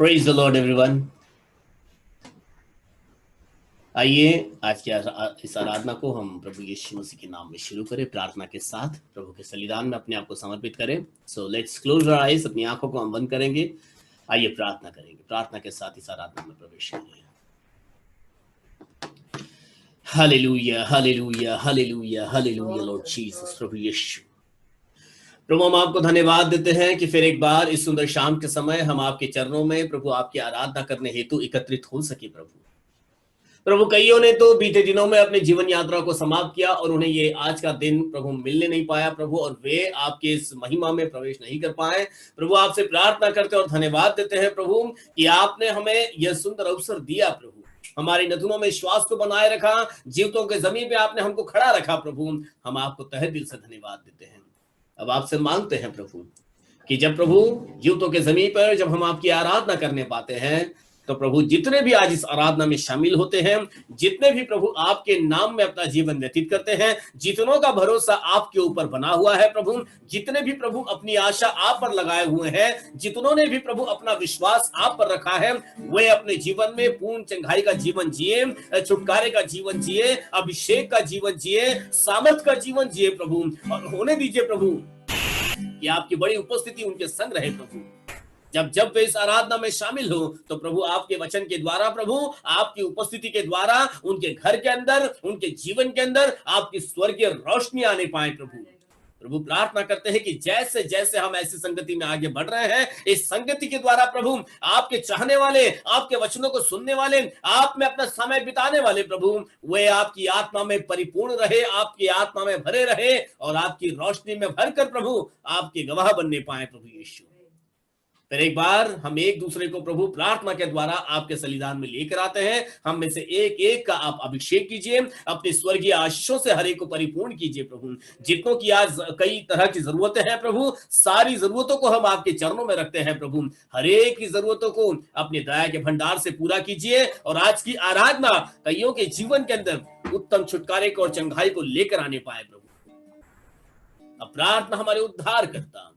Praise the Lord everyone. आइए आज की इस आराधना को हम प्रभु यीशु मसीह के नाम में शुरू करें। प्रार्थना के साथ प्रभु के सन्निधान में अपने आप को समर्पित करें। So let's close our eyes. अपनी आंखों को हम बंद करेंगे। आइए प्रार्थना करेंगे। प्रार्थना के साथ इस आराधना में प्रवेश करेंगे। Hallelujah, hallelujah, hallelujah, hallelujah Lord Jesus. प्रभु यीशु, प्रभु हम आपको धन्यवाद देते हैं कि फिर एक बार इस सुंदर शाम के समय हम आपके चरणों में प्रभु आपकी आराधना करने हेतु एकत्रित हो सके। प्रभु कईयों ने तो बीते दिनों में अपने जीवन यात्रा को समाप्त किया और उन्हें ये आज का दिन प्रभु मिलने नहीं पाया प्रभु, और वे आपके इस महिमा में प्रवेश नहीं कर पाए। प्रभु आपसे प्रार्थना करते और धन्यवाद देते हैं प्रभु कि आपने हमें यह सुंदर अवसर दिया प्रभु। हमारी नथुनों में श्वास को बनाए रखा, जीवतों के जमीन पे आपने हमको खड़ा रखा प्रभु। हम आपको तहे दिल से धन्यवाद देते हैं। अब आपसे मांगते हैं प्रभु कि जब प्रभु जीवतों के जमीन पर जब हम आपकी आराधना करने पाते हैं, तो प्रभु जितने भी आज इस आराधना में शामिल होते हैं, जितने भी प्रभु आपके नाम में अपना जीवन व्यतीत करते हैं, जितनों का भरोसा आपके ऊपर बना हुआ है प्रभु, जितने भी प्रभु अपनी आशा आप पर लगाए हुए हैं, जितनों ने भी प्रभु अपना विश्वास आप पर रखा है, वे अपने जीवन में पूर्ण चंगाई का जीवन जिए, छुटकारे का जीवन जिए, अभिषेक का जीवन जिए, सामर्थ का जीवन जिए प्रभु। और होने दीजिए प्रभु कि आपकी बड़ी उपस्थिति उनके संग रहे प्रभु। जब वे इस आराधना में शामिल हो, तो प्रभु आपके वचन के द्वारा, प्रभु आपकी उपस्थिति के द्वारा उनके घर के अंदर, उनके जीवन के अंदर आपकी स्वर्गीय रोशनी आने पाए प्रभु। प्रार्थना करते हैं कि जैसे जैसे हम ऐसी संगति में आगे बढ़ रहे हैं, इस संगति के द्वारा प्रभु आपके चाहने वाले, आपके वचनों को सुनने वाले, आप में अपना समय बिताने वाले प्रभु, वे आपकी आत्मा में परिपूर्ण रहे, आपकी आत्मा में भरे रहे और आपकी रोशनी में भरकर प्रभु आपके गवाह बनने पाए प्रभु यीशु। फिर एक बार हम एक दूसरे को प्रभु प्रार्थना के द्वारा आपके सन्निधान में लेकर आते हैं। हम में से एक एक का आप अभिषेक कीजिए, अपनी स्वर्गीय आशीषों से हर एक को परिपूर्ण कीजिए प्रभु। जितनों की आज कई तरह की जरूरतें हैं प्रभु, सारी जरूरतों को हम आपके चरणों में रखते हैं प्रभु। हर एक की जरूरतों को अपनी दया के भंडार से पूरा कीजिए और आज की आराधना कईयों के जीवन के अंदर उत्तम छुटकारे को और चंगाई को लेकर आने पाए प्रभु। अब प्रार्थना हमारे उद्धार करता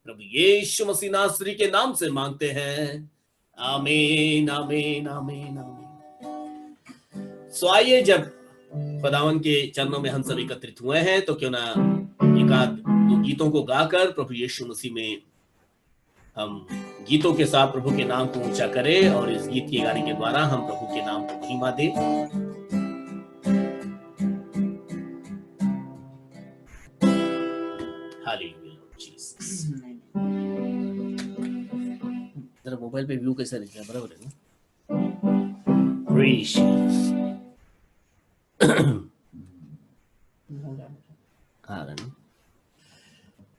प्रभु यीशु मसीह नासरी के नाम से मांगते हैं, आमीन, आमीन, आमीन, आमीन। सो आइए, जब खुदावन के चरणों में हम सब एकत्रित हुए हैं, तो क्यों ना एक आध दो गीतों को गाकर प्रभु यीशु मसीह में हम गीतों के साथ प्रभु के नाम को ऊंचा करें और इस गीत के गाने के द्वारा हम प्रभु के नाम को महिमा दें। जरा मोबाइल पे व्यू कैसा दिख रहा है? बराबर है ना?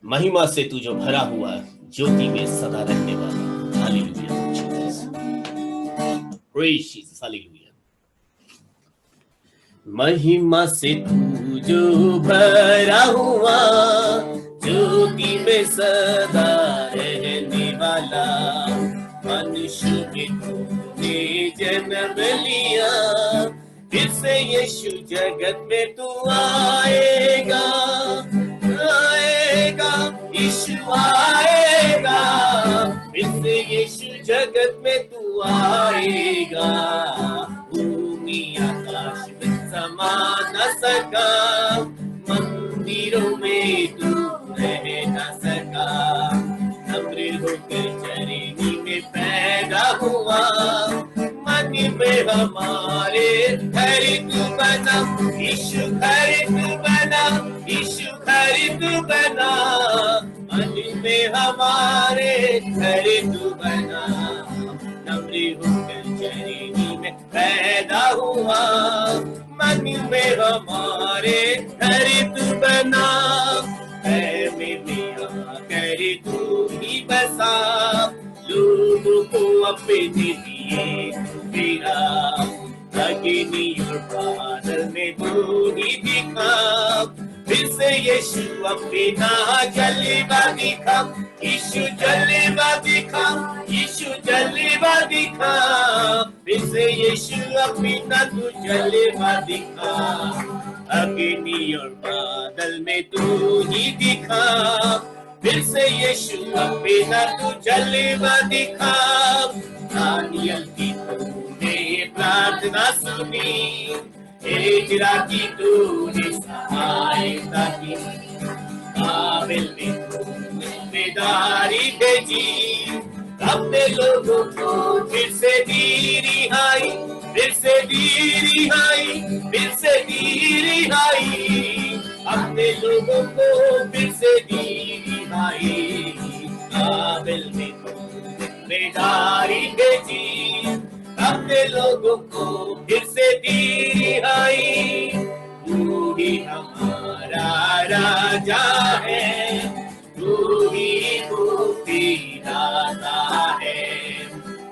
महिमा से तू जो भरा हुआ, ज्योति में सदा रहने वाला। Hallelujah Jesus, praise Jesus, hallelujah. महिमा से तू जो भरा हुआ, ज्योति में सदा रहने वाला, मनुष्य के तूने जन्म लिया, फिर से यीशु जगत में तू आएगा, आएगा, यीशु आएगा, फिर से यीशु जगत में तू आएगा। भूमि आकाश में समा न सका, मंदिरों में तू रह न सका, नम्र होकर चरनी में पैदा हुआ, मन में हमारे घर तू बना, यीशु घर तू बना, यीशु घर तू बना, मन में हमारे घर तू बना, नम्र होकर चरनी में पैदा हुआ, मन में हमारे घर तू बना, कर तू ही बसा, लोगों को अपने लिए तेरा, अग्नि और बादल में तू ही दिखा, फिर से यीशु अपना जलवा दिखा, यीशु जलवा दिखा, यीशु जलवा दिखा, फिर से यीशु अपना तू जलवा दिखा, अग्नि और बादल में तू ही दिखा, फिर से यीशु अपना तू जलवा दिखा, प्रार्थना सुनी, हिजरा की तूने सहायता की, बाबेल में तूने बेदारी भेजी, अपने लोगों को फिर से दी रिहाई, फिर से दी रिहाई, फिर से दी रिहाई, अपने लोगों को फिर से दी रिहाई, बाबेल में तूने बेदारी भेजी, अपने लोगों को फिर से दी रिहाई, तू ही हमारा राजा है, तू ही मुक्ति दाता है,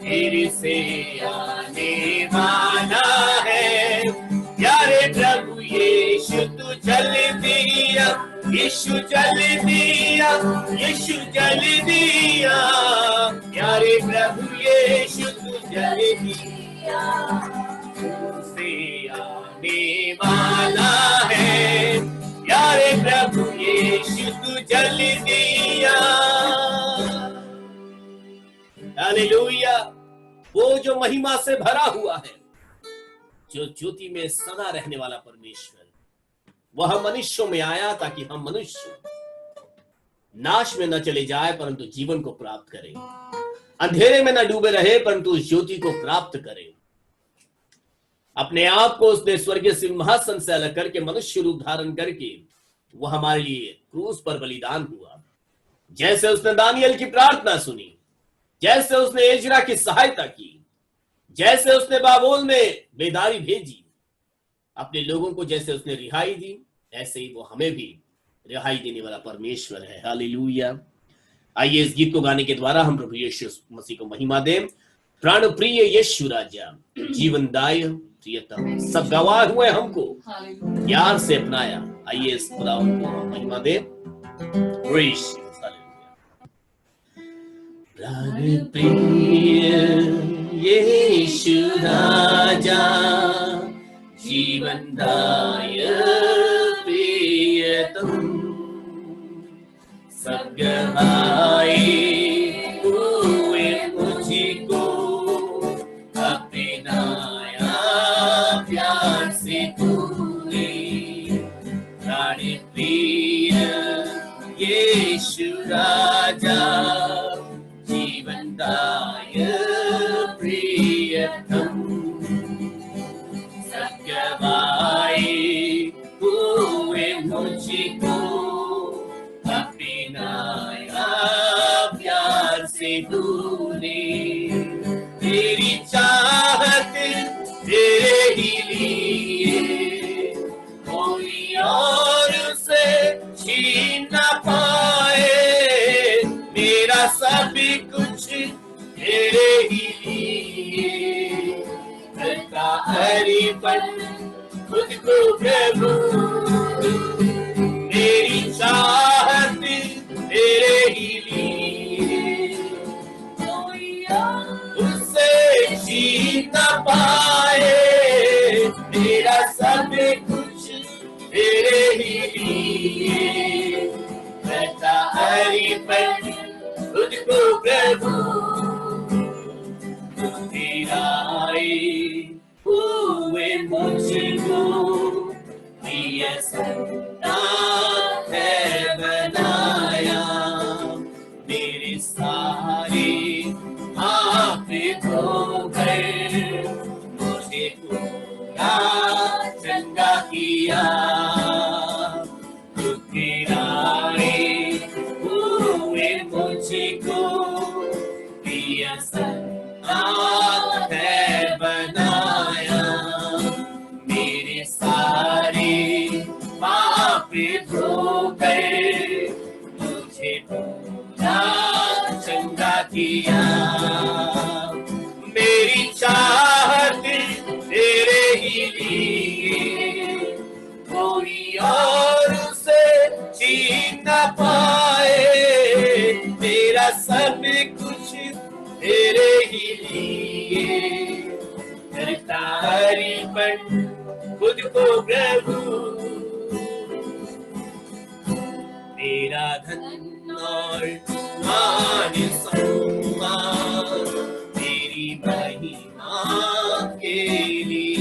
फिर से आने वाला है, प्यारे प्रभु यीशु तू चल दिया, यीशु चल दिया, यीशु चल दिया, प्यारे प्रभु यीशु तू चल दिया, तू से आने वाला है, प्यारे प्रभु यीशु तू चल दिया। हालेलुया। वो जो महिमा से भरा हुआ है, जो ज्योति में सदा रहने वाला परमेश्वर, वह मनुष्यों में आया ताकि हम मनुष्य नाश में न चले जाए परंतु जीवन को प्राप्त करें, अंधेरे में न डूबे रहे परंतु उस ज्योति को प्राप्त करें। अपने आप को उसने स्वर्गीय सिंहासन से अलग करके मनुष्य रूप धारण करके वह हमारे लिए क्रूस पर बलिदान हुआ। जैसे उसने दानियल की प्रार्थना सुनी, जैसे उसने एजरा की सहायता की, जैसे उसने बाबोल में बेदारी भेजी, अपने लोगों को जैसे उसने रिहाई दी, ऐसे ही वो हमें भी रिहाई देने वाला परमेश्वर है। हालेलुया। आइए इस गीत को गाने के द्वारा हम प्रभु यीशु मसीह को महिमा दें। प्राण प्रिय यीशु राजा, जीवनदाय प्रियतम, सब गवाह हुए हमको प्यार से अपनाया। आइए इस खुदा को हम महिमा दें। प्राण प्रिय यीशु राजा, जीवनदाय प्रियतम, सब गवाए हुए मुझको अपनाया प्यार से तूने। प्राण प्रिय यीशु राजा, जीवनदाय प्रियतम, सब गवाए हुए मुझको अपनाया प्यार से तूने। तेरी चाहत तेरे ही लिए, कोई और उसे छीन न पाए, मेरा सब कुछ तेरे ही लिए, करता अर्पण खुद को प्रभु। मेरी चाहत तेरे ही लिए, कोई उससे छीन न पाए, मेरा सब कुछ तेरे ही लिए, करता अर्पण खुद को प्रभु। तेरा हुए मुझको प्रिय संतान है बनाया, मेरे सारे पाप धो गए, मुझे पूरा चंगा किया। तेरा हुए मुझको प्रिय संतान है बनाया, मेरे सारे पाप धो गए, मुझे पूरा चंगा किया। मेरी चाहत तेरे ही लिए, कोई और उसे छीन न पाए, मेरा सब कुछ तेरे ही लिए, करता अर्पण खुद को प्रभु। तेरा धन और मान सम्मान तेरी महिमा के लिए,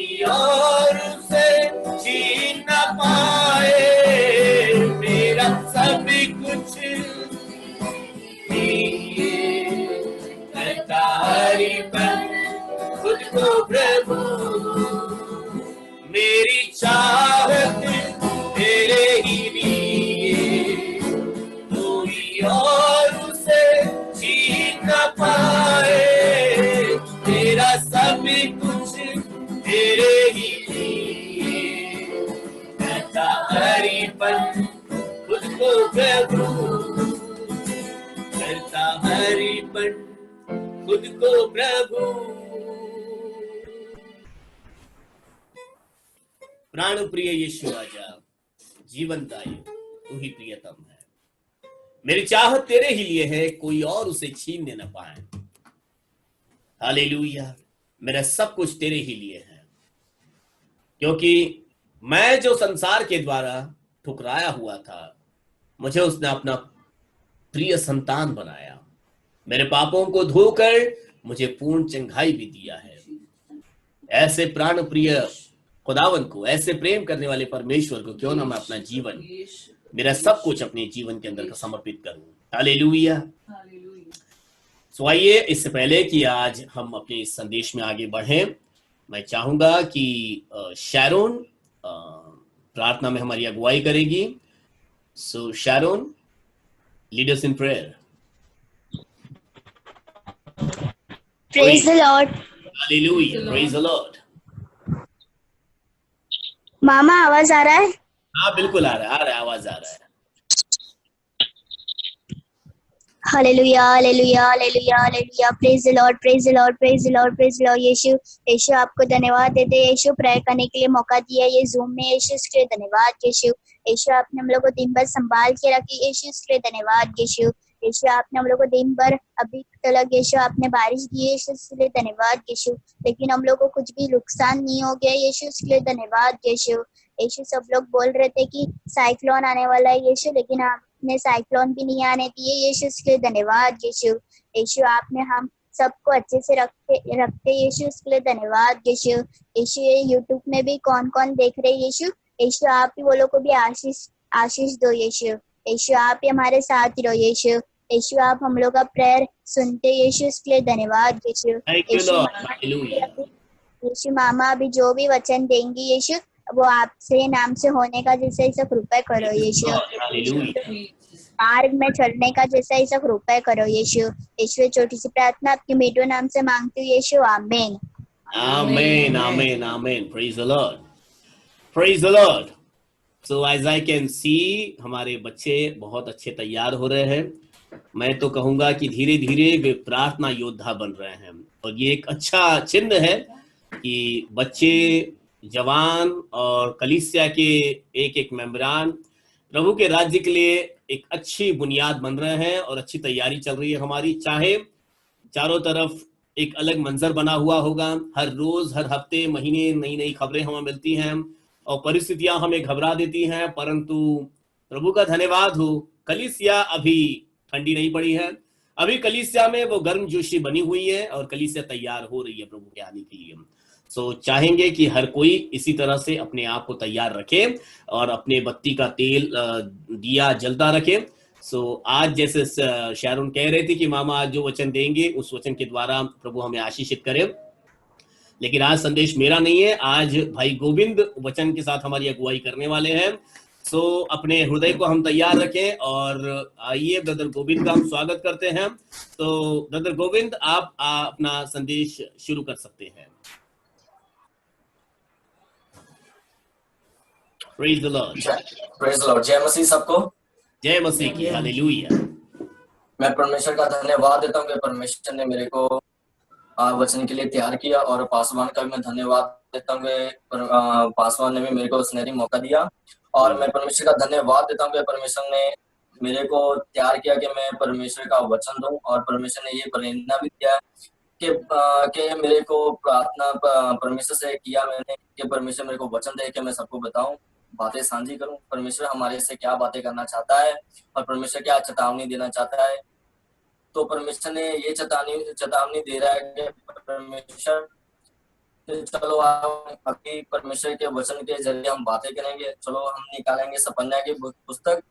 कोई और उसे छीन न पाए, मेरा सब कुछ करता हरिपन खुद को प्रभु, मेरी चाहत तेरे ही लिए, कोई और उसे छीन न पाए, तेरा सब कुछ तेरे ही लिए, करता हरिपन खुद को प्रभु, करता हरिपन खुद को प्रभु। प्राण प्रिय यीशु राजा, जीवन दायी तू ही प्रियतम है, मेरी चाहत तेरे ही लिए है, कोई और उसे छीनने न पाए। हालेलुया, मेरा सब कुछ तेरे ही लिए है, क्योंकि मैं जो संसार के द्वारा ठुकराया हुआ था, मुझे उसने अपना प्रिय संतान बनाया, मेरे पापों को धोकर मुझे पूर्ण चंगाई भी दिया है। ऐसे प्राण प्रिय खुदावन को, ऐसे प्रेम करने वाले परमेश्वर को क्यों ना मैं अपना जीवन, मेरा सब कुछ अपने जीवन के अंदर समर्पित करूं। हालेलुया। सो आइए, इससे पहले कि आज हम अपने इस संदेश में आगे बढ़ें, मैं चाहूंगा कि शैरोन प्रार्थना में हमारी अगुवाई करेगी। So Sharon, lead us in prayer. Praise the Lord. Hallelujah. Praise the Lord. मामा आवाज आ रहा है? हाँ बिल्कुल आ रहा है, आवाज आ रहा है। Hallelujah, hallelujah, hallelujah, hallelujah. Praise the Lord, praise the Lord, praise the Lord, praise the Lord. यीशु, यीशु आपको धन्यवाद देते हैं यीशु, प्रेयर करने के लिए मौका दिया ये जूम में यीशु, इसके लिए धन्यवाद यीशु। यीशु आपने हम लोग को दिन भर संभाल के रखी यीशु, इसके लिए धन्यवाद यीशु। यीशु आपने हम लोग को दिन भर अभी तक यीशु आपने बारिश दी है यीशु, इसके लिए धन्यवाद यीशु। लेकिन हम लोग को कुछ भी नुकसान नहीं हो गया यीशु, इसके लिए धन्यवाद यीशु। यीशु सब लोग बोल रहे थे कि साइक्लोन आने वाला है यीशु, लेकिन आपने साइक्लोन भी नहीं आने दिए यीशु, इसके लिए धन्यवाद यीशु। यीशु आपने हम सबको अच्छे से रखते यीशु, इसके लिए धन्यवाद यीशु। यीशु ये यूट्यूब में भी कौन कौन देख रहे यीशु, यीशु आप ही वो लोग को भी आशीष दो यीशु। यीशु आप ही हमारे साथ ही रहो यीशु। यीशु आप हम लोग का प्रेयर सुनते यीशु, इसके लिए धन्यवाद यीशु। यीशु मामा अभी जो भी वचन देंगी यीशु, वो आपसे नाम से होने का जैसे ऐसा कृपा करो यीशु। मार्ग में चलने का जैसा ऐसा कृपा करो यीशु। यीशु छोटी सी प्रार्थना आपके मीठे नाम से मांगती हूँ यीशु, आमीन। आमीन, आमीन, आमीन। Praise the Lord, praise the Lord. So as I can see, हमारे बच्चे बहुत अच्छे तैयार हो रहे हैं। मैं तो कहूंगा कि धीरे धीरे वे प्रार्थना योद्धा बन रहे हैं, और ये एक अच्छा चिन्ह है कि बच्चे, जवान और कलीसिया के एक एक मेंबरान प्रभु के राज्य के लिए एक अच्छी बुनियाद बन रहे हैं, और अच्छी तैयारी चल रही है हमारी। चाहे चारों तरफ एक अलग मंजर बना हुआ होगा, हर रोज हर हफ्ते महीने नई नई खबरें हमें मिलती हैं और परिस्थितियां हमें घबरा देती हैं, परंतु प्रभु का धन्यवाद हो, कलीसिया अभी ठंडी नहीं पड़ी है, अभी कलीसिया में वो गर्मजोशी बनी हुई है और कलीसिया तैयार हो रही है प्रभु के आने के लिए। सो चाहेंगे कि हर कोई इसी तरह से अपने आप को तैयार रखे और अपने बत्ती का तेल दिया जलता रखे। सो आज जैसे शैरोन कह रहे थे कि मामा आज जो वचन देंगे उस वचन के द्वारा प्रभु हमें आशीषित करे, लेकिन आज संदेश मेरा नहीं है, आज भाई गोविंद वचन के साथ हमारी अगुवाई करने वाले हैं। सो अपने हृदय को हम तैयार रखें और आइए ब्रदर गोविंद का हम स्वागत करते हैं। तो ब्रदर गोविंद, आप अपना संदेश शुरू कर सकते हैं। Praise the Lord, praise the Lord. जय मसीह सबको, जय मसीह की। हालेलुया। मैं परमेश्वर का धन्यवाद देता हूँ कि परमेश्वर ने मेरे को वचन के लिए तैयार किया, और पासवान का भी मैं धन्यवाद देता हूँ कि पासवान ने भी मेरे को सुनहरी मौका दिया। और मैं परमेश्वर का धन्यवाद देता हूँ कि परमेश्वर ने मेरे को तैयार किया कि मैं परमेश्वर का वचन दूं, और परमेश्वर ने ये प्रेरणा भी दिया कि मेरे को प्रार्थना परमेश्वर से किया मैंने कि परमेश्वर मेरे को वचन दे कि मैं सबको बताऊं, बातें साझी करूं, परमेश्वर हमारे से क्या बातें करना चाहता है और परमेश्वर क्या चेतावनी देना चाहता है। तो परमेश्वर ने ये चेतावनी दे रहा है कि परमेश्वर कि चलो अभी परमेश्वर के वचन के जरिए हम बातें करेंगे। चलो हम निकालेंगे सपन्या की पुस्तक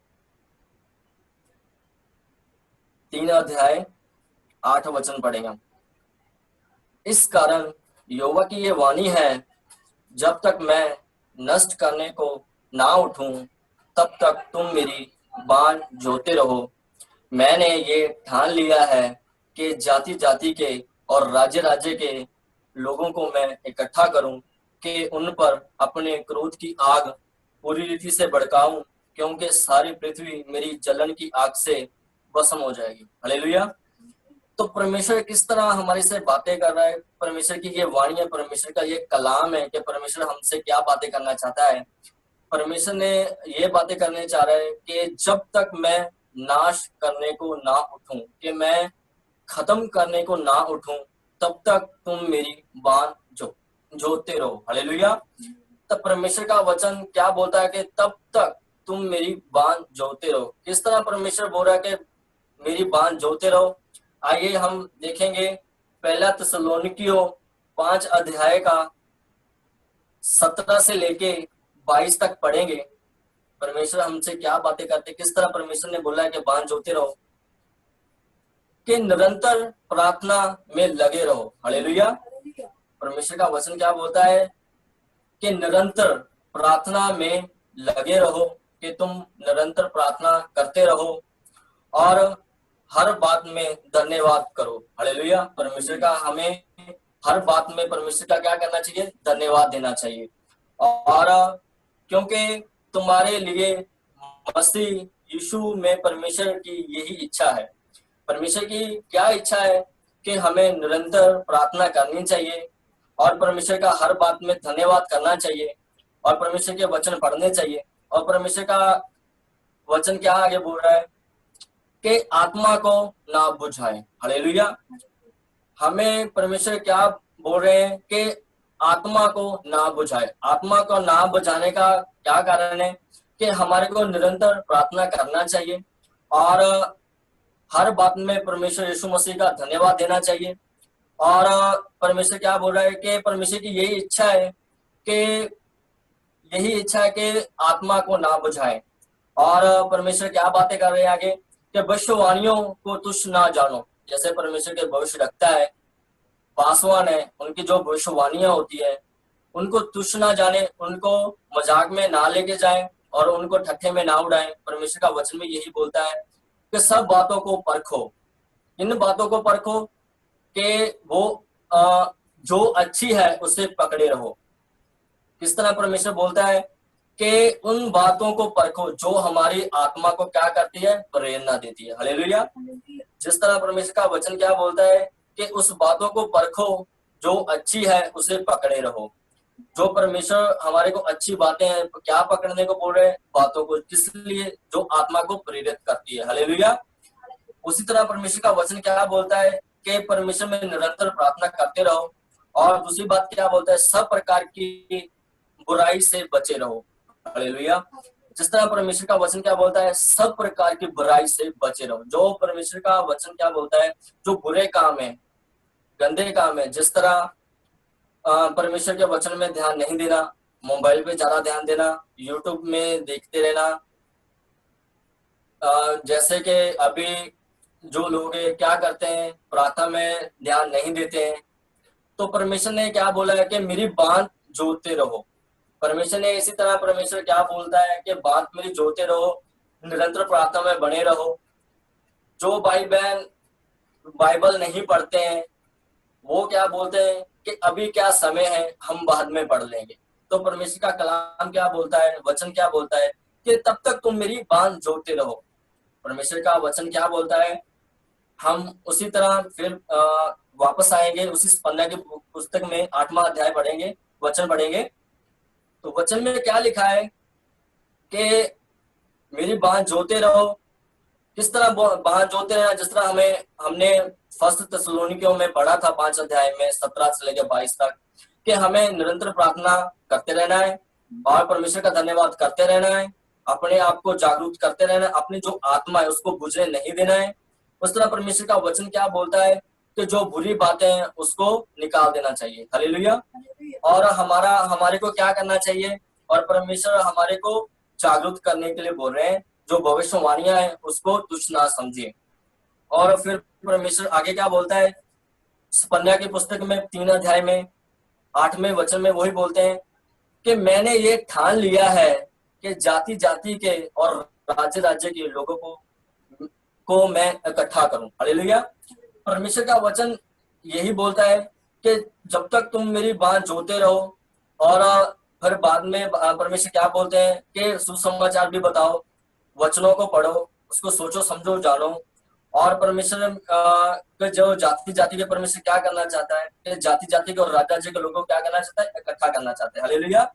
3 अध्याय 8 वचन पढ़ेंगे। इस कारण यहोवा की ये वाणी है, जब तक मैं नष्ट करने को ना उठूं तब तक तुम मेरी बान जोते रहो। मैंने ये ठान लिया है कि जाति जाति के और राज्य राज्य के लोगों को मैं इकट्ठा करूं कि उन पर अपने क्रोध की आग पूरी रीति से भड़काऊं, क्योंकि सारी पृथ्वी मेरी जलन की आग से भस्म हो जाएगी। हालेलुया। तो परमेश्वर किस तरह हमारे से बातें कर रहा है, परमेश्वर की ये वाणी है, परमेश्वर का ये कलाम है कि परमेश्वर हमसे क्या बातें करना चाहता है। परमेश्वर ने ये बातें करने चाह रहा है कि जब तक मैं नाश करने को ना उठूं, कि मैं खत्म करने को ना उठूं, तब तक तुम मेरी बान जोते रहो। हालेलुया। तब परमेश्वर का वचन क्या बोलता है कि तब तक तुम मेरी बान जोते रहो। किस तरह परमेश्वर बोल रहा है कि मेरी बान जोते रहो। आइए हम देखेंगे पहला थिस्सलुनीकियों 5 अध्याय का 17 से लेके 22 तक पढ़ेंगे। परमेश्वर हमसे क्या बातें करते, किस तरह परमेश्वर ने बोला है कि बान जोते रहो, कि निरंतर प्रार्थना में लगे रहो। हालेलुया। परमेश्वर का वचन क्या बोलता है कि निरंतर प्रार्थना में लगे रहो, कि तुम निरंतर प्रार्थना करते रहो और हर बात में धन्यवाद करो। हालेलुया। परमेश्वर का हमें हर बात में परमेश्वर का क्या करना चाहिए, धन्यवाद देना चाहिए। और क्योंकि तुम्हारे लिए मसीह यीशु में परमेश्वर की यही इच्छा है। परमेश्वर की क्या इच्छा है कि हमें निरंतर प्रार्थना करनी चाहिए और परमेश्वर का हर बात में धन्यवाद करना चाहिए और परमेश्वर के वचन पढ़ने चाहिए। और परमेश्वर का वचन क्या आगे बोल रहा है कि आत्मा को ना बुझाए। हालेलुया। हमें परमेश्वर क्या बोल रहे हैं कि आत्मा को ना बुझाए। आत्मा को ना बुझाने का क्या कारण है कि हमारे को निरंतर प्रार्थना करना चाहिए और हर बात में परमेश्वर यीशु मसीह का धन्यवाद देना चाहिए। और परमेश्वर क्या बोल रहा है कि परमेश्वर की यही इच्छा है कि आत्मा को ना बुझाए। और परमेश्वर क्या बातें कर रहे हैं आगे कि भविष्यवाणियों को तुच्छ ना जानो। जैसे परमेश्वर के भविष्य रखता है, पासवान है, उनकी जो भविष्यवाणियां होती है उनको तुच्छ ना जाने, उनको मजाक में ना लेके जाए और उनको ठट्ठे में ना उड़ाएं। परमेश्वर का वचन में यही बोलता है कि सब बातों को परखो, इन बातों को परखो कि वो जो अच्छी है उसे पकड़े रहो। किस तरह परमेश्वर बोलता है कि उन बातों को परखो जो हमारी आत्मा को क्या करती है, प्रेरणा देती है। हालेलुया। जिस तरह परमेश्वर का वचन क्या बोलता है कि उस बातों को परखो जो अच्छी है उसे पकड़े रहो। जो परमेश्वर हमारे को अच्छी बातें हैं, क्या पकड़ने को बोल रहे हैं, बातों को, किस लिए, जो आत्मा को प्रेरित करती है। हालेलुया। उसी तरह परमेश्वर का वचन क्या बोलता है कि परमेश्वर में निरंतर प्रार्थना करते रहो। और दूसरी बात क्या बोलता है, सब प्रकार की बुराई से बचे रहो। हालेलुया। जिस तरह परमेश्वर का वचन क्या बोलता है, सब प्रकार की बुराई से बचे रहो। जो परमेश्वर का वचन क्या बोलता है, जो बुरे काम है, गंदे काम है, जिस तरह परमेश्वर के वचन में ध्यान नहीं देना, मोबाइल पे ज्यादा ध्यान देना, यूट्यूब में देखते रहना, जैसे कि अभी जो लोग क्या करते हैं, प्रार्थना में ध्यान नहीं देते हैं। तो परमेश्वर ने क्या बोला है कि मेरी बात जोते रहो। परमेश्वर ने इसी तरह परमेश्वर क्या बोलता है कि बात मेरी जोते रहो, निरंतर प्रार्थना में बने रहो। जो भाई बहन बाइबल नहीं पढ़ते हैं वो क्या बोलते हैं कि अभी क्या समय है, हम बाद में पढ़ लेंगे। तो परमेश्वर का कलाम क्या बोलता है, वचन क्या बोलता है कि तब तक तुम मेरी बात जोते रहो। परमेश्वर का वचन क्या बोलता है, हम उसी तरह फिर वापस आएंगे, उसी सपन्या की पुस्तक में 8वां अध्याय पढ़ेंगे, वचन पढ़ेंगे। तो वचन में क्या लिखा है कि मेरी बात जोते रहो। किस तरह बात जोते रहना, जिस तरह हमने फर्स्ट थिस्सलुनीकियों में पढ़ा था 5 अध्याय में 17 से लेकर 22 तक, कि हमें निरंतर प्रार्थना करते रहना है और परमेश्वर का धन्यवाद करते रहना है, अपने आप को जागरूक करते रहना है, अपनी जो आत्मा है उसको बुझने नहीं देना है। उस तरह परमेश्वर का वचन क्या बोलता है कि जो बुरी बातें हैं उसको निकाल देना चाहिए। हालेलुया। और हमारे को क्या करना चाहिए, और परमेश्वर हमारे को जागरूक करने के लिए बोल रहे हैं, जो भविष्यवाणियां हैं उसको तुच्छ ना समझिए। और फिर परमेश्वर आगे क्या बोलता है, स्पन्या की पुस्तक में 3 अध्याय में 8वें वचन में वही बोलते हैं कि मैंने ये ठान लिया है कि जाति जाति के और राज्य राज्य के लोगों को मैं इकट्ठा करूं। हालेलुया। परमेश्वर का वचन यही बोलता है कि जब तक तुम मेरी बात जोते रहो, और फिर बाद में परमेश्वर क्या बोलते हैं कि सुसमाचार भी बताओ, वचनों को पढ़ो, उसको सोचो समझो जानो। और परमेश्वर जो जाति जाति के परमेश्वर क्या करना चाहता है कि जाति जाति के और राज्य राज्य के लोगों को क्या करना चाहता है, इकट्ठा करना चाहता है। हालेलुया।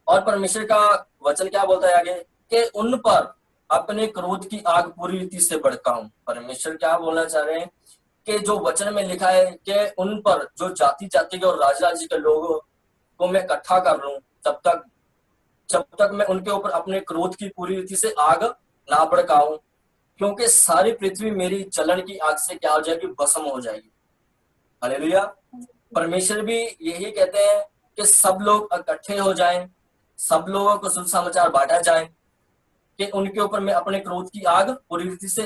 और परमेश्वर का वचन क्या बोलता है आगे कि उन पर अपने क्रोध की आग पूरी रीति से भड़काऊं। परमेश्वर क्या बोलना चाह रहे हैं कि जो वचन में लिखा है कि उन पर जो जाति जाति के और राज्य राज्य के लोगों को मैं इकट्ठा कर लूं, जब तक मैं उनके ऊपर अपने क्रोध की पूरी रीति से आग ना भड़काऊं, क्योंकि सारी पृथ्वी मेरी जलन की आग से क्या हो जाएगी, भस्म हो जाएगी। हालेलुया। परमेश्वर भी यही कहते हैं कि सब लोग इकट्ठे हो जाएं, सब लोगों को सुसमाचार बांटा जाए कि उनके ऊपर मैं अपने क्रोध की आग पूरी रीति से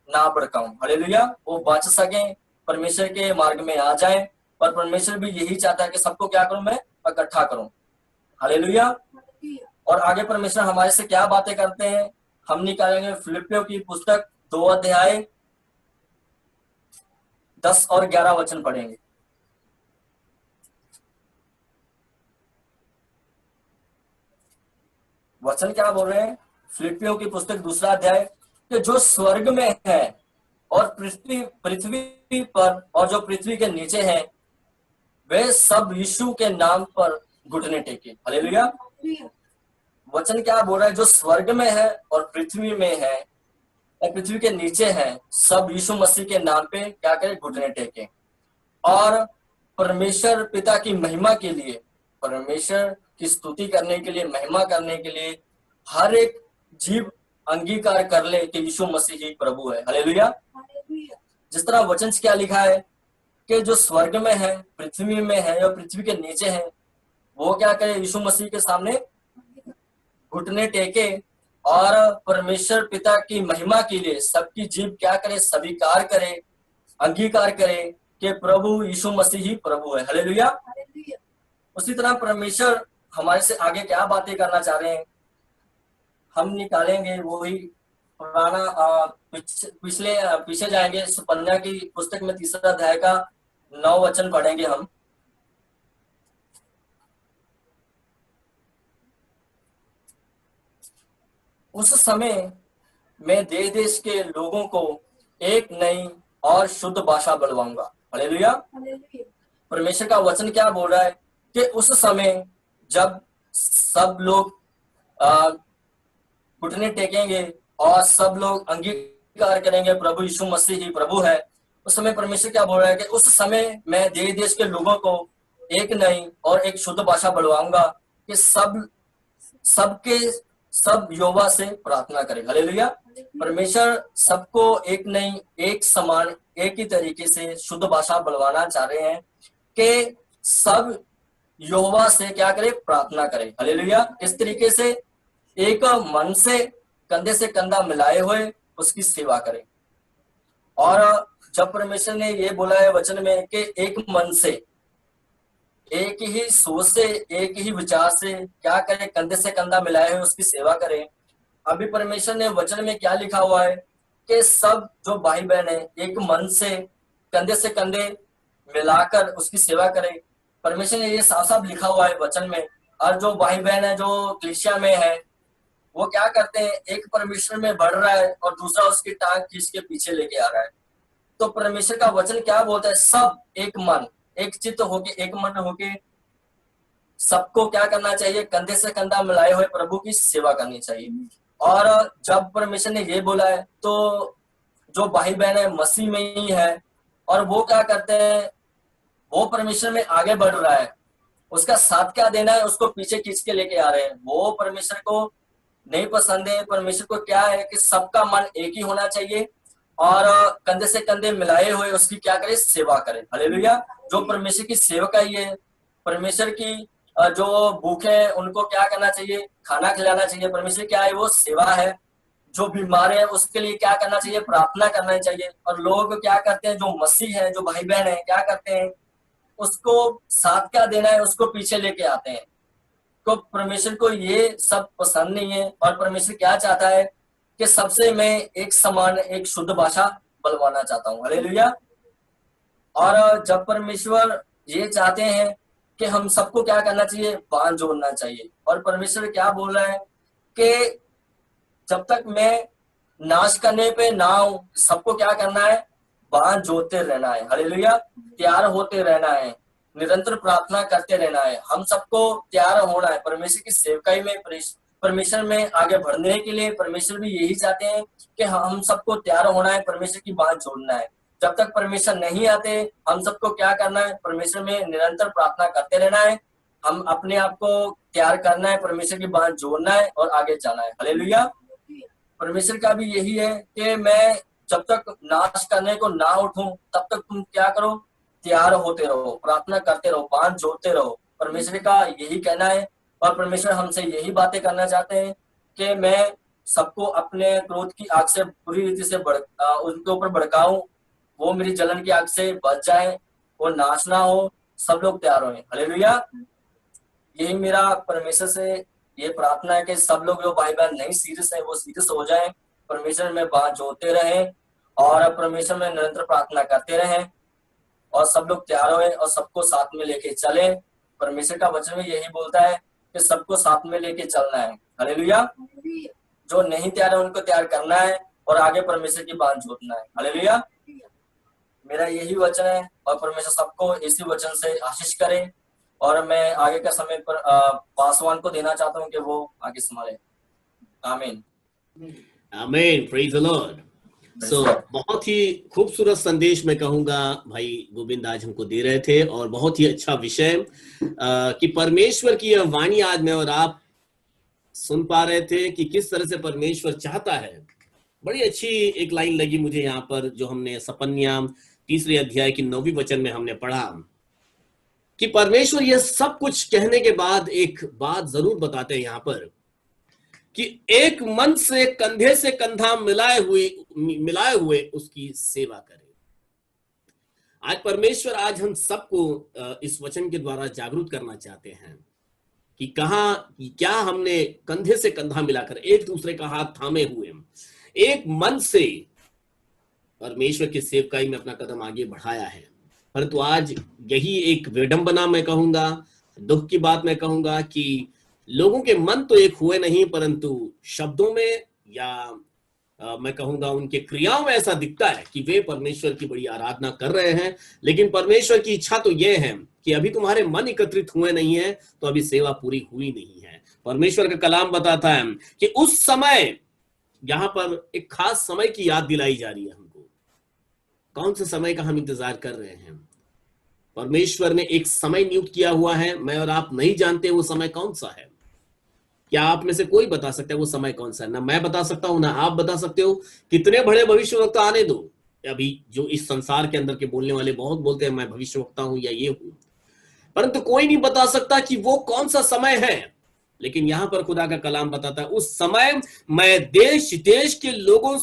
ना भड़काऊं। हालेलुया। वो बच सकें, परमेश्वर के मार्ग में आ जाएं। पर परमेश्वर भी यही चाहता है कि सबको क्या करूं, मैं इकट्ठा करूं। हालेलुया। और आगे परमेश्वर हमारे से क्या बातें करते हैं, हम निकालेंगे फिलिपियों की पुस्तक 2 अध्याय 10 और 11 वचन पढ़ेंगे। वचन क्या बोल रहे हैं, फिलिपियों की पुस्तक 2 अध्याय, कि जो स्वर्ग में है और पृथ्वी पर और जो पृथ्वी के नीचे है, वे सब यीशु के नाम पर घुटने टेके। हालेलुया। वचन क्या बोल रहा है, जो स्वर्ग में है और पृथ्वी में है और पृथ्वी के नीचे है, सब यीशु मसीह के नाम पे क्या करें, घुटने टेके। और परमेश्वर पिता की महिमा के लिए, परमेश्वर की स्तुति करने के लिए, महिमा करने के लिए हर एक जीव अंगीकार कर ले कि यीशु मसीह ही प्रभु है। हालेलुया। जिस तरह वचन क्या लिखा है कि जो स्वर्ग में है, पृथ्वी में है और पृथ्वी के नीचे है, वो क्या करे, यीशु मसीह के सामने घुटने टेके और परमेश्वर पिता की महिमा के लिए सबकी जीव क्या करे, स्वीकार करे, अंगीकार करे कि प्रभु यीशु मसीह ही प्रभु है। हालेलुया। उसी तरह परमेश्वर हमारे से आगे क्या बातें करना चाह रहे हैं, हम निकालेंगे वही पुराना पीछे जाएंगे, सुपन्या की पुस्तक में 3 अध्याय का 9 वचन पढ़ेंगे हम। उस समय मैं देश देश के लोगों को एक नई और शुद्ध भाषा बढ़वाऊंगा। हालेलुया। परमेश्वर का वचन क्या बोल रहा है कि उस समय जब सब लोग घुटने टेकेंगे और सब लोग अंगीकार करेंगे प्रभु यीशु मसीह ही प्रभु है, उस समय परमेश्वर क्या बोल रहा है कि उस समय मैं देश देश के लोगों को एक नई और एक शुद्ध भाषा बढ़वाऊंगा कि सब यहोवा से प्रार्थना करें। हालेलुया। परमेश्वर सबको एक नई, एक समान, एक ही तरीके से शुद्ध भाषा बढ़वाना चाह रहे हैं कि सब यहोवा से क्या करे, प्रार्थना करें। हालेलुया। इस तरीके से एक मन से कंधे से कंधा मिलाए हुए उसकी सेवा करें। और जब परमेश्वर ने ये बोला है वचन में कि एक मन से, एक ही सोच से, एक ही विचार से क्या करें, कंधे से कंधा मिलाए हुए उसकी सेवा करें। अभी परमेश्वर ने वचन में क्या लिखा हुआ है कि सब जो भाई बहन है एक मन से कंधे मिलाकर उसकी सेवा करें। परमेश्वर ने ये साफ साफ लिखा हुआ है वचन में। और जो भाई बहन है जो कलीसिया में है, वो क्या करते हैं, एक परमेश्वर में बढ़ रहा है और दूसरा उसकी टांग खींच के पीछे लेके आ रहा है। तो परमेश्वर का वचन क्या बोलता है, सब एक मन, एक चित्त होके, एक मन होके सबको क्या करना चाहिए, कंधे से कंधा मिलाए हुए प्रभु की सेवा करनी चाहिए। और जब परमेश्वर ने ये बोला है तो जो भाई बहन है मसीह में ही है और वो क्या करते हैं, वो परमेश्वर में आगे बढ़ रहा है, उसका साथ क्या देना है, उसको पीछे खींच के लेके आ रहे हैं, वो परमेश्वर को नहीं पसंद है। परमेश्वर को क्या है कि सबका मन एक ही होना चाहिए और कंधे से कंधे मिलाए हुए उसकी क्या करे, सेवा करे। हालेलुया। जो परमेश्वर की सेवकाई है परमेश्वर की जो भूखे हैं उनको क्या करना चाहिए, खाना खिलाना चाहिए। परमेश्वर क्या है, वो सेवा है। जो बीमार है उसके लिए क्या करना चाहिए, प्रार्थना करना चाहिए। और लोग क्या करते हैं, जो मसीह है, जो भाई बहन है, क्या करते हैं, उसको साथ क्या देना है उसको पीछे लेके आते हैं। तो परमेश्वर को ये सब पसंद नहीं है। और परमेश्वर क्या चाहता है कि सबसे मैं एक समान, एक शुद्ध भाषा बोलवाना चाहता हूँ। हालेलुया। और जब परमेश्वर ये चाहते हैं कि हम सबको क्या करना चाहिए, बांध जोड़ना चाहिए। और परमेश्वर क्या बोल रहा है कि जब तक मैं नाश करने पे ना हूं, सबको क्या करना है, बांध जोड़ते रहना है। हालेलुया। तैयार होते रहना है, निरंतर प्रार्थना करते रहना है। हम सबको तैयार होना है परमेश्वर की सेवकाई में, परमेश्वर में आगे बढ़ने के लिए। परमेश्वर भी यही चाहते हैं कि हम सबको तैयार होना है, परमेश्वर की बात जोड़ना है। जब तक परमेश्वर नहीं आते, हम सबको क्या करना है, परमेश्वर में निरंतर प्रार्थना करते रहना है। हम अपने आप को तैयार करना है, परमेश्वर की बात जोड़ना है और आगे जाना है। हालेलुया। परमेश्वर का भी यही है कि मैं जब तक नाश करने को ना उठूं, तब तक तुम क्या करो, तैयार होते रहो, प्रार्थना करते रहो, बांध जोड़ते रहो। परमेश्वर का यही कहना है। और परमेश्वर हमसे यही बातें करना चाहते हैं कि मैं सबको अपने क्रोध की आग से पूरी रीति से उनके ऊपर भड़काऊं, वो मेरी जलन की आग से बच जाए, वो नाश ना हो, सब लोग तैयार हों। हालेलुया। यही मेरा परमेश्वर से ये प्रार्थना है कि सब लोग जो भाई बहन नहीं सीरियस है वो सीरियस हो जाए, परमेश्वर में बात जोड़ते रहें और परमेश्वर में निरंतर प्रार्थना करते रहें और सब लोग तैयार हों और सबको साथ में लेके चलें। परमेश्वर का वचन में यही बोलता है कि सबको साथ में लेके चलना है। हालेलुया। जो नहीं तैयार है उनको तैयार करना है और आगे परमेश्वर की बात जोड़ना है। हालेलुया। मेरा यही वचन है और परमेश्वर सबको इसी वचन से आशीष करे। और मैं आगे का समय पर पासवान को देना चाहता हूँ कि वो आगे संभाले। आमीन। आमीन। Praise the Lord. सो बहुत ही खूबसूरत संदेश मैं कहूंगा भाई गोविंद आज हमको दे रहे थे और बहुत ही अच्छा विषय कि परमेश्वर की यह वाणी आज मैं और आप सुन पा रहे थे कि किस तरह से परमेश्वर चाहता है। बड़ी अच्छी एक लाइन लगी मुझे यहाँ पर जो हमने सपन्या 3 अध्याय की 9वीं वचन में हमने पढ़ा कि परमेश्वर यह सब कुछ कहने के बाद एक बात जरूर बताते हैं यहाँ पर कि एक मन से कंधे से कंधा मिलाए हुए उसकी सेवा करें। आज परमेश्वर आज हम सबको इस वचन के द्वारा जागरूक करना चाहते हैं कि क्या हमने कंधे से कंधा मिलाकर एक दूसरे का हाथ थामे हुए एक मन से परमेश्वर की सेवकाई में अपना कदम आगे बढ़ाया है। परंतु आज यही एक विडंबना मैं कहूंगा, दुख की बात मैं कहूंगा कि लोगों के मन तो एक हुए नहीं, परंतु शब्दों में या मैं कहूंगा उनके क्रियाओं में ऐसा दिखता है कि वे परमेश्वर की बड़ी आराधना कर रहे हैं। लेकिन परमेश्वर की इच्छा तो यह है कि अभी तुम्हारे मन एकत्रित हुए नहीं है तो अभी सेवा पूरी हुई नहीं है। परमेश्वर का कलाम बताता है कि उस समय, यहां पर एक खास समय की याद दिलाई जा रही है हमको। कौन से समय का हम इंतजार कर रहे हैं? परमेश्वर ने एक समय नियुक्त किया हुआ है, मैं और आप नहीं जानते वो समय कौन सा है। क्या आप में से कोई बता सकता है वो समय कौन सा है? ना मैं बता सकता हूं ना आप बता सकते हो। कितने बड़े भविष्यवक्ता आने दो, अभी जो इस संसार के अंदर के बोलने वाले बहुत बोलते हैं मैं भविष्यवक्ता हूं या ये हूं, परंतु कोई नहीं बता सकता कि वो कौन सा समय है। लेकिन यहां पर खुदा का कलाम बताता है उस समय मैं देश देश के लोगों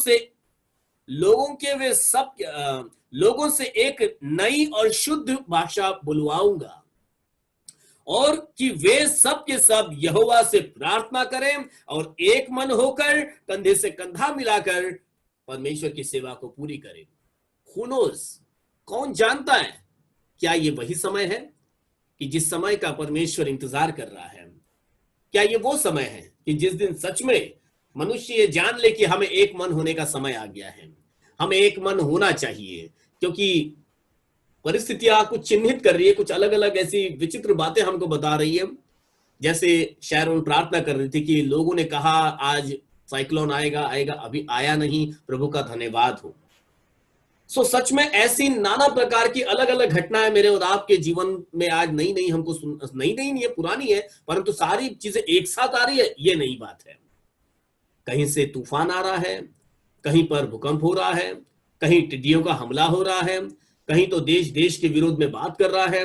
से एक नई और शुद्ध भाषा बुलवाऊंगा और कि वे सब के सब यहोवा से प्रार्थना करें और एक मन होकर कंधे से कंधा मिलाकर परमेश्वर की सेवा को पूरी करें। Who knows? कौन जानता है? क्या ये वही समय है कि जिस समय का परमेश्वर इंतजार कर रहा है? क्या ये वो समय है कि जिस दिन सच में मनुष्य ये जान ले कि हमें एक मन होने का समय आ गया है? हमें एक मन होना चाहिए, क्योंकि परिस्थितियां कुछ चिन्हित कर रही है, कुछ अलग अलग ऐसी विचित्र बातें हमको बता रही है। जैसे शायरोन प्रार्थना कर रही थी कि लोगों ने कहा आज साइक्लोन आएगा, अभी आया नहीं, प्रभु का धन्यवाद हो। सो सच में ऐसी नाना प्रकार की अलग अलग घटनाएं मेरे और आपके जीवन में आज नई हमको नई नहीं है, पुरानी है, परंतु सारी चीजें एक साथ आ रही है, ये नई बात है। कहीं से तूफान आ रहा है, कहीं पर भूकंप हो रहा है, कहीं टिड्डियों का हमला हो रहा है, कहीं तो देश के विरोध में बात कर रहा है,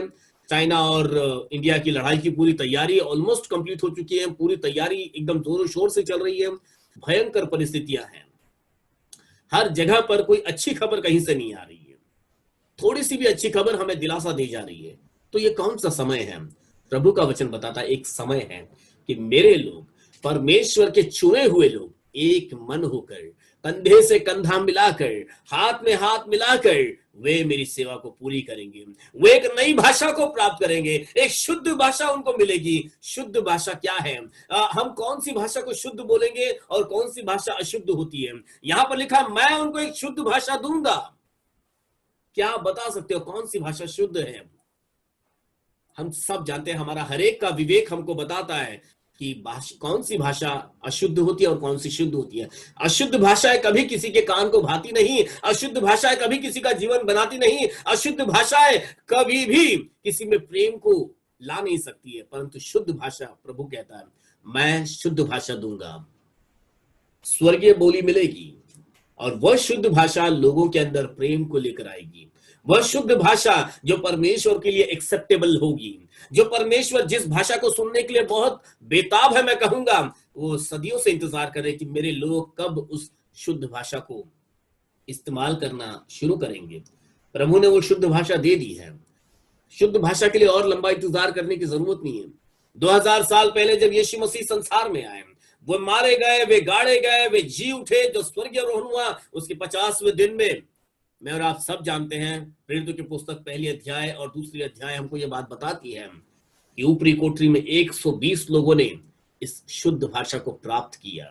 चाइना और इंडिया की लड़ाई की पूरी तैयारी ऑलमोस्ट कंप्लीट हो चुकी है, पूरी तैयारी एकदम जोरों शोर से चल रही है, भयंकर परिस्थितियां हैं, हर जगह पर कोई अच्छी खबर कहीं से नहीं आ रही है, थोड़ी सी भी अच्छी खबर हमें दिलासा दी जा रही है। तो ये कौन सा समय है? प्रभु का वचन बताता है एक समय है कि मेरे लोग, परमेश्वर के चुने हुए लोग एक मन होकर, कंधे से कंधा मिलाकर, हाथ में हाथ मिलाकर वे मेरी सेवा को पूरी करेंगे। वे एक नई भाषा को प्राप्त करेंगे, एक शुद्ध भाषा उनको मिलेगी। शुद्ध भाषा क्या है? हम कौन सी भाषा को शुद्ध बोलेंगे और कौन सी भाषा अशुद्ध होती है? यहां पर लिखा, मैं उनको एक शुद्ध भाषा दूंगा। क्या आप बता सकते हो कौन सी भाषा शुद्ध है? हम सब जानते हैं, हमारा हरेक का विवेक हमको बताता है कि कौन सी भाषा अशुद्ध होती है और कौन सी शुद्ध होती है। अशुद्ध भाषाएं कभी किसी के कान को भाती नहीं, अशुद्ध भाषाएं कभी किसी का जीवन बनाती नहीं, अशुद्ध भाषाएं कभी भी किसी में प्रेम को ला नहीं सकती है। परंतु शुद्ध भाषा, प्रभु कहता है मैं शुद्ध भाषा दूंगा, स्वर्गीय बोली मिलेगी, और वह शुद्ध भाषा लोगों के अंदर प्रेम को लेकर आएगी। वह शुद्ध भाषा जो परमेश्वर के लिए एक्सेप्टेबल होगी, जो परमेश्वर जिस भाषा को सुनने के लिए बहुत बेताब है, मैं कहूंगा वो सदियों से इंतजार कर रहे कि मेरे लोग कब उस शुद्ध भाषा को इस्तेमाल करना शुरू करेंगे। प्रभु ने वो शुद्ध भाषा दे दी है। शुद्ध भाषा के लिए और लंबा इंतजार करने की जरूरत नहीं है। 2000 साल पहले जब यीशु मसीह संसार में आए, वो मारे गए, वे गाड़े गए, वे जी उठे, जो स्वर्गीय आरोहण हुआ उसके 50वें दिन में, मैं और आप सब जानते हैं, प्रेरितों की पुस्तक पहली अध्याय और दूसरी अध्याय हमको ये बात बताती है कि ऊपरी कोठरी में 120 लोगों ने इस शुद्ध भाषा को प्राप्त किया,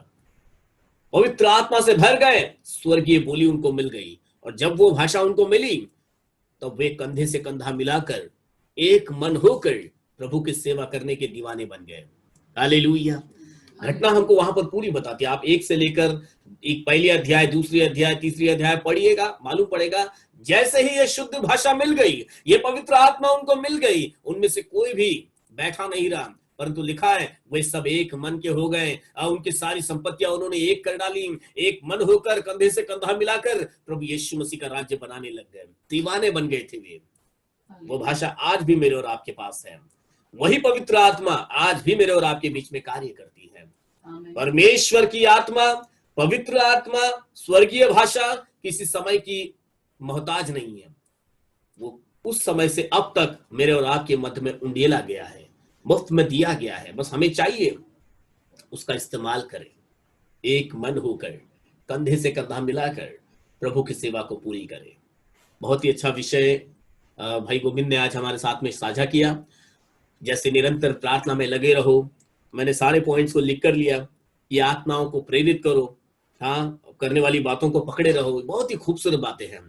पवित्र आत्मा से भर गए, स्वर्गीय बोली उनको मिल गई, और जब वो भाषा उनको मिली तो वे कंधे से कंधा मिलाकर एक मन होकर प्रभु की सेवा करने के दीवाने बन गए। हालेलुया। घटना हमको वहां पर पूरी बताती है। आप एक से लेकर एक पहली अध्याय, दूसरी अध्याय, तीसरी अध्याय पढ़िएगा, मालूम पड़ेगा। जैसे ही ये शुद्ध भाषा मिल गई, ये पवित्र आत्मा उनको मिल गई, उनमें से कोई भी बैठा नहीं रहा, परंतु लिखा है वे सब एक मन के हो गए। उनकी सारी संपत्तियां उन्होंने एक कर डाली, एक मन होकर कंधे से कंधा मिलाकर प्रभु यीशु मसीह का राज्य बनाने लग गए। दीवाने बन गए थे वे। वो भाषा आज भी मेरे और आपके पास है। वही पवित्र आत्मा आज भी मेरे और आपके बीच में कार्य करती है। परमेश्वर की आत्मा, पवित्र आत्मा, स्वर्गीय भाषा किसी समय की मोहताज नहीं है। वो उस समय से अब तक मेरे और आपके मध्य में उंडेला गया है, मुफ्त में दिया गया है। बस हमें चाहिए उसका इस्तेमाल करें, एक मन होकर, कंधे से कंधा मिलाकर प्रभु की सेवा को पूरी करें। बहुत ही अच्छा विषय भाई गोविंद ने आज हमारे साथ में साझा किया। जैसे निरंतर प्रार्थना में लगे रहो, मैंने सारे पॉइंट्स को लिख कर लिया कि आत्माओं को प्रेरित करो, हाँ, करने वाली बातों को पकड़े रहो। बहुत ही खूबसूरत बातें हैं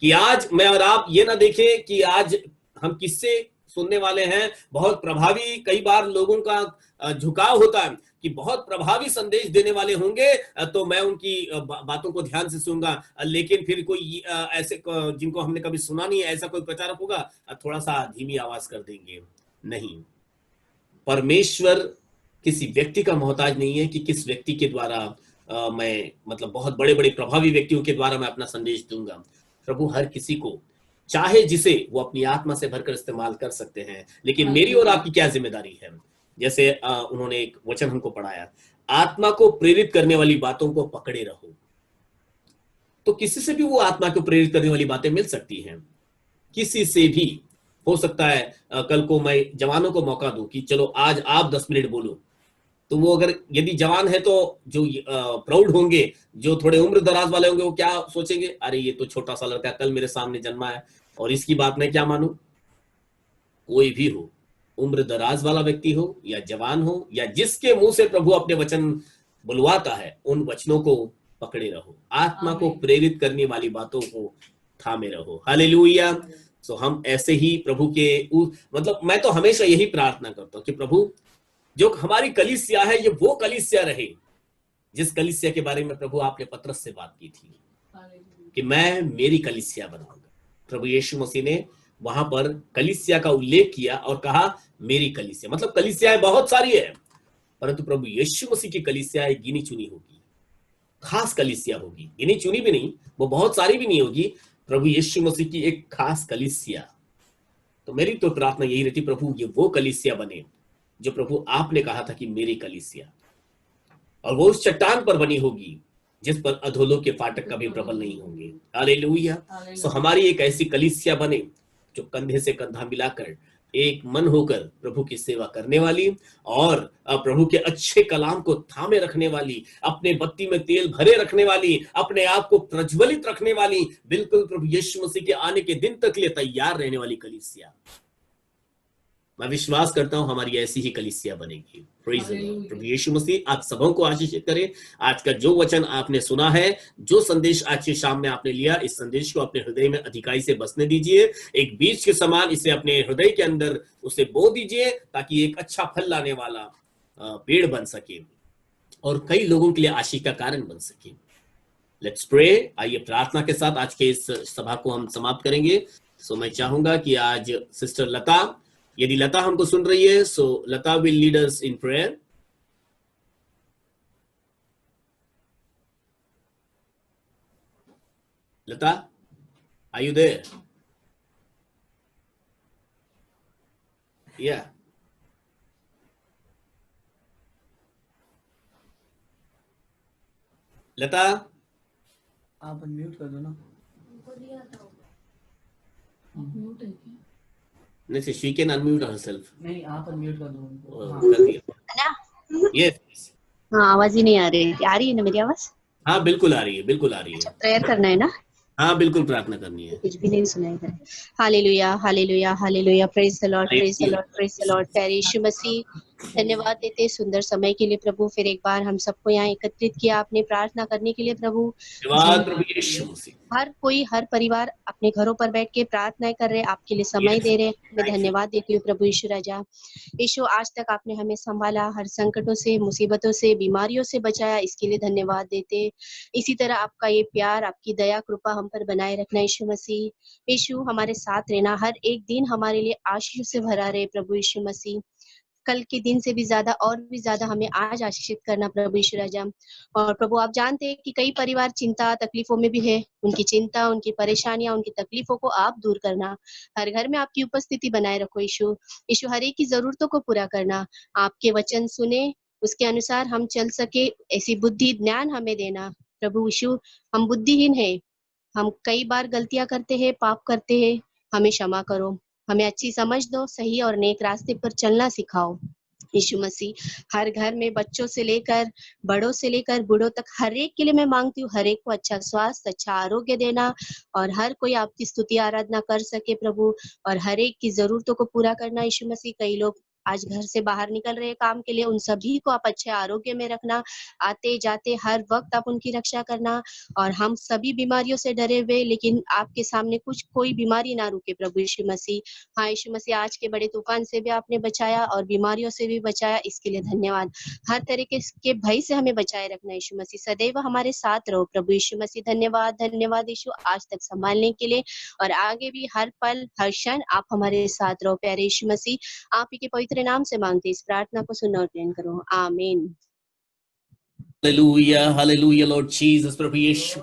कि आज मैं और आप ये ना देखें कि आज हम किससे सुनने वाले हैं। बहुत प्रभावी, कई बार लोगों का झुकाव होता है कि बहुत प्रभावी संदेश देने वाले होंगे तो मैं उनकी बातों को ध्यान से सुनूंगा, लेकिन फिर कोई ऐसे जिनको हमने कभी सुना नहीं है, ऐसा कोई प्रचारक होगा, थोड़ा सा धीमी आवाज कर देंगे। नहीं, परमेश्वर किसी व्यक्ति का मोहताज नहीं है कि किस व्यक्ति के द्वारा मैं, मतलब बहुत बड़े बड़े प्रभावी व्यक्तियों के द्वारा मैं अपना संदेश दूंगा। प्रभु हर किसी को चाहे जिसे वो अपनी आत्मा से भरकर इस्तेमाल कर सकते हैं, लेकिन मेरी और आपकी क्या जिम्मेदारी है? जैसे उन्होंने एक वचन हमको पढ़ाया, आत्मा को प्रेरित करने वाली बातों को पकड़े रहो। तो किसी से भी वो आत्मा को प्रेरित करने वाली बातें मिल सकती हैं, किसी से भी हो सकता है। कल को मैं जवानों को मौका दूं कि चलो आज आप 10 मिनट बोलो, तो वो अगर यदि जवान है तो जो प्राउड होंगे, जो थोड़े उम्र दराज वाले होंगे, वो क्या सोचेंगे, अरे ये तो छोटा सा लड़का कल मेरे सामने जन्मा है और इसकी बात मैं क्या मानूं। कोई भी हो, उम्र दराज वाला व्यक्ति हो या जवान हो या जिसके मुंह से प्रभु अपने वचन बुलवाता है, उन वचनों को पकड़े रहो, आत्मा को प्रेरित करने वाली बातों को थामे रहो। हालेलुया। सो हम ऐसे ही प्रभु के मतलब मैं तो हमेशा यही प्रार्थना करता हूं कि प्रभु जो हमारी कलीसिया है, ये वो कलीसिया रहे जिस कलीसिया के बारे में प्रभु आपने पत्रस से बात की थी कि मैं मेरी कलीसिया बनाऊंगा। प्रभु यीशु मसीह ने वहां पर कलीसिया का उल्लेख किया और कहा मेरी कलीसिया। मतलब कलीसियाएं बहुत सारी है, परंतु प्रभु यीशु मसीह की कलीसिया एक गिनी चुनी होगी, खास कलीसिया होगी। गिनी चुनी भी नहीं, वो बहुत सारी भी नहीं होगी। प्रभु यीशु मसीह की एक खास कलीसिया, तो मेरी तो प्रार्थना यही रहती, प्रभु ये वो कलीसिया बने जो प्रभु आपने कहा था कि मेरी कलीसिया, और वो उस चट्टान पर बनी होगी जिस पर अधोलों के फाटक कभी प्रबल नहीं होंगे। हालेलुया। सो हमारी एक ऐसी कलीसिया बने जो कंधे से कंधा मिलाकर एक मन होकर प्रभु की सेवा करने वाली और प्रभु के अच्छे कलाम को थामे रखने वाली, अपने बत्ती में तेल भरे रखने वाली, अपने आप को प्रज्वलित रखने वाली, बिल्कुल प्रभु यीशु मसीह के आने के दिन तक लिए तैयार रहने वाली कलीसिया। मैं विश्वास करता हूं हमारी ऐसी ही कलीसिया बनेगी। Praise the Lord. प्रभु यीशु मसीह आप सबों को आशीषित करे। आज का जो वचन आपने सुना है, जो संदेश आज की शाम में आपने लिया, इस संदेश को अपने हृदय में अधिकाई से बसने दीजिए। एक बीज के समान इसे अपने हृदय के अंदर उसे बो दीजिए, ताकि एक अच्छा फल लाने वाला पेड़ बन सके और कई लोगों के लिए आशीष का कारण बन सके। Let's pray. आइए प्रार्थना के साथ आज के इस सभा को हम समाप्त करेंगे। सो मैं चाहूंगा कि आज सिस्टर लता, यदि लता हमको सुन रही है, so Lata will lead us in prayer. Lata, are you there? या लता, आप अनम्यूट कर दो ना। म्यूट है क्या? नहीं, शी कैन अनम्यूट हरसेल्फ। नहीं, आप अनम्यूट कर दो उनको। हाँ। कर दिया। ना यस। हाँ, आवाज ही नहीं आ रही। आ रही है ना मेरी आवाज? हाँ बिल्कुल आ रही है, बिल्कुल आ रही है। प्रेयर करना है ना? हाँ बिल्कुल प्रार्थना करनी है। कुछ भी नहीं सुनाई दे। Hallelujah, hallelujah, hallelujah. Praise the Lord, praise the Lord, praise the Lord. प्यारे यीशु मसीह, धन्यवाद देते सुंदर समय के लिए प्रभु। फिर एक बार हम सबको यहाँ एकत्रित किया आपने प्रार्थना करने के लिए प्रभु। धन्यवाद प्रभु यीशु मसीह। हर कोई, हर परिवार अपने घरों पर बैठ के प्रार्थनाएं कर रहे, आपके लिए समय Yes. दे रहे। मैं Thank you. धन्यवाद देती हूँ प्रभु यीशु राजा। यीशु, आज तक आपने हमें संभाला, हर संकटों से, मुसीबतों से, बीमारियों से बचाया, इसके लिए धन्यवाद देते। इसी तरह आपका ये प्यार, आपकी दया कृपा हम पर बनाए रखना यीशु मसीह। यीशु, हमारे साथ रहना, हर एक दिन हमारे लिए आशीष से भरा रहे प्रभु यीशु मसीह। कल के दिन से भी ज्यादा और भी ज्यादा हमें आज आशीषित करना प्रभु यीशु राजा। और प्रभु, आप जानते हैं कि कई परिवार चिंता तकलीफों में भी है। उनकी चिंता, उनकी परेशानियां, उनकी तकलीफों को आप दूर करना। हर घर में आपकी उपस्थिति बनाए रखो यीशु। यीशु, हर एक की जरूरतों को पूरा करना। आपके वचन सुने, उसके अनुसार हम चल सके, ऐसी बुद्धि ज्ञान हमें देना प्रभु यीशु। हम बुद्धिहीन है, हम कई बार गलतियां करते हैं, पाप करते हैं, हमें क्षमा करो। हमें अच्छी समझ दो, सही और नेक रास्ते पर चलना सिखाओ यीशु मसीह। हर घर में बच्चों से लेकर बड़ों से लेकर बूढ़ों तक हर एक के लिए मैं मांगती हूँ, हर एक को अच्छा स्वास्थ्य, अच्छा आरोग्य देना, और हर कोई आपकी स्तुति आराधना कर सके प्रभु, और हर एक की जरूरतों को पूरा करना यीशु मसीह। कई लोग आज घर से बाहर निकल रहे हैं काम के लिए, उन सभी को आप अच्छे आरोग्य में रखना। आते जाते हर वक्त आप उनकी रक्षा करना। और हम सभी बीमारियों से डरे हुए, लेकिन आपके सामने कुछ कोई बीमारी ना रुके प्रभु यीशु मसीह। हाँ यीशु मसीह, आज के बड़े तूफान से भी आपने बचाया और बीमारियों से भी बचाया, इसके लिए धन्यवाद। हर तरीके के भय से हमें बचाए रखना यीशु मसीह। सदैव हमारे साथ रहो प्रभु यीशु मसीह। धन्यवाद, धन्यवाद यीशु, आज तक संभालने के लिए, और आगे भी हर पल हर क्षण आप हमारे साथ रहो प्यारे यीशु मसीह। आप ही के पवित्र नाम से मांगते इस प्रार्थना को, सुनो और ग्रहण करो, आमीन। Hallelujah, hallelujah Lord Jesus. प्रभु यीशु,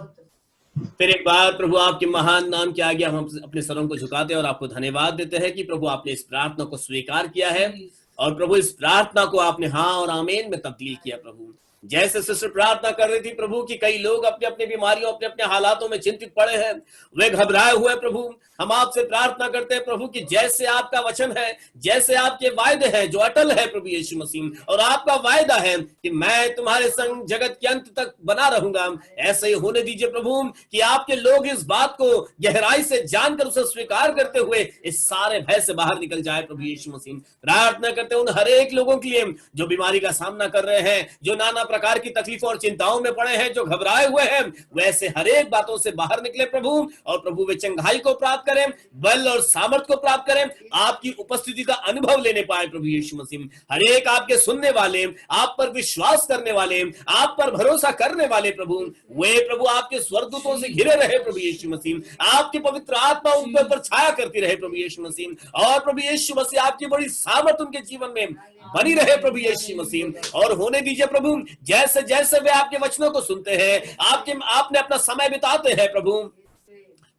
फिर एक बार प्रभु आपके महान नाम के आगे हम अपने सरों को झुकाते हैं और आपको धन्यवाद देते हैं कि प्रभु आपने इस प्रार्थना को स्वीकार किया है, और प्रभु इस प्रार्थना को आपने हाँ और आमीन में तब्दील किया प्रभु। जैसे सिस्टर प्रार्थना कर रही थी प्रभु कि कई लोग अपने अपने बीमारियों, अपने अपने हालातों में चिंतित पड़े हैं, वे घबराए हुए प्रभु, हम आपसे प्रार्थना करते हैं प्रभु कि जैसे आपका वचन है, जैसे आपके वायदे हैं जो अटल है प्रभु यीशु मसीह, और आपका वायदा है कि मैं तुम्हारे संग जगत के अंत तक बना रहूंगा, ऐसे ही होने दीजिए प्रभु कि आपके लोग इस बात को गहराई से जानकर उसे स्वीकार करते हुए इस सारे भय से बाहर निकल जाए प्रभु यीशु मसीह। प्रार्थना करते हैं उन हर एक लोगों के लिए जो बीमारी का सामना कर रहे हैं, जो नाना प्रकार की तकलीफों और चिंताओं में पड़े हैं, जो घबराए हुए हैं, वैसे हर एक बातों से बाहर निकले प्रभु, और प्रभु वे चंगाई को प्राप्त करें, बल और सामर्थ को प्राप्त करें, आपकी उपस्थिति का अनुभव लेने पाए प्रभु यीशु मसीह। हर एक आपके सुनने वाले, आप पर विश्वास करने वाले, आप पर भरोसा करने वाले प्रभु, वे प्रभु आपके स्वर्गदूतों से घिरे रहे प्रभु यीशु मसीह। आपकी पवित्र आत्मा उनके ऊपर छाया करती रहे प्रभु यीशु मसीह, और प्रभु यीशु मसीह आपकी बड़ी सामर्थ उनके जीवन में बनी रहे प्रभु यीशु मसीह। और होने दीजिए प्रभु जैसे जैसे वे आपके वचनों को सुनते हैं, आपने अपना समय बिताते हैं प्रभु,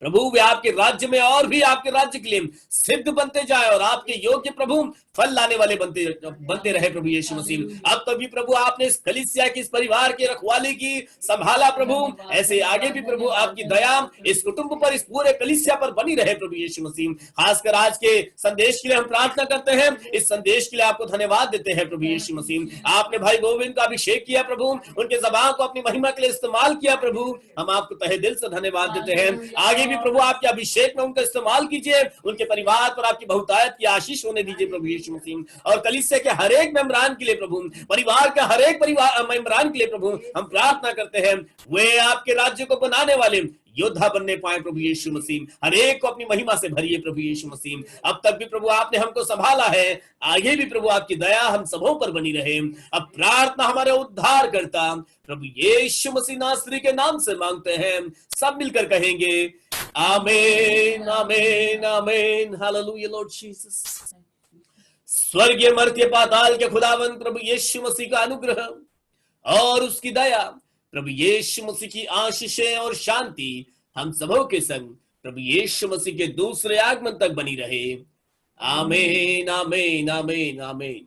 प्रभु वे आपके राज्य में और भी आपके राज्य के लिए सिद्ध बनते जाए और आपके योग्य प्रभु फल लाने वाले बनते रहे प्रभु यीशु मसीह। अब तो भी प्रभु आपने इस कलीसिया की, इस परिवार की रखवाली की, संभाला प्रभु, ऐसे आगे भी प्रभु आपकी दया इस कुटुंब पर, इस पूरे कलीसिया पर बनी रहे प्रभु यीशु मसीह। खासकर आज के संदेश के लिए हम प्रार्थना करते हैं, इस संदेश के लिए आपको धन्यवाद देते हैं प्रभु यीशु मसीह। आपने भाई गोविंद का अभिषेक किया प्रभु, उनके ज़बान को अपनी महिमा के लिए इस्तेमाल किया प्रभु, हम आपको तहे दिल से धन्यवाद देते हैं। आगे भी प्रभु आपके अभिषेक में उनका इस्तेमाल कीजिए, उनके परिवार पर आपकी बहुतायत की आशीष होने दीजिए प्रभु यीशु मसीह। और कलीसिया के हर एक मेंबरान के लिए प्रभु, परिवार का हर एक परिवार मेंबरान के लिए प्रभु हम प्रार्थना करते हैं, वे आपके राज्य को बनाने वाले योद्धा बनने पाए प्रभु यीशु मसीह। हर एक को अपनी महिमा से भरिए प्रभु यीशु मसीह। अब तक भी प्रभु आपने हमको संभाला है, आगे भी प्रभु आपकी दया हम सबों पर बनी रहे। अब प्रार्थना हमारे उद्धार करता प्रभु यीशु मसीह नासरी के नाम से मांगते हैं, सब मिलकर कहेंगे आमीन आमीन आमीन। Hallelujah Lord Jesus. स्वर्गीय मर्त्य पाताल के खुदावंत प्रभु यीशु मसीह का अनुग्रह और उसकी दया, प्रभु यीशु मसीह की आशीषें और शांति हम सबों के संग प्रभु यीशु मसीह के दूसरे आगमन तक बनी रहे। आमीन आमीन आमीन आमीन।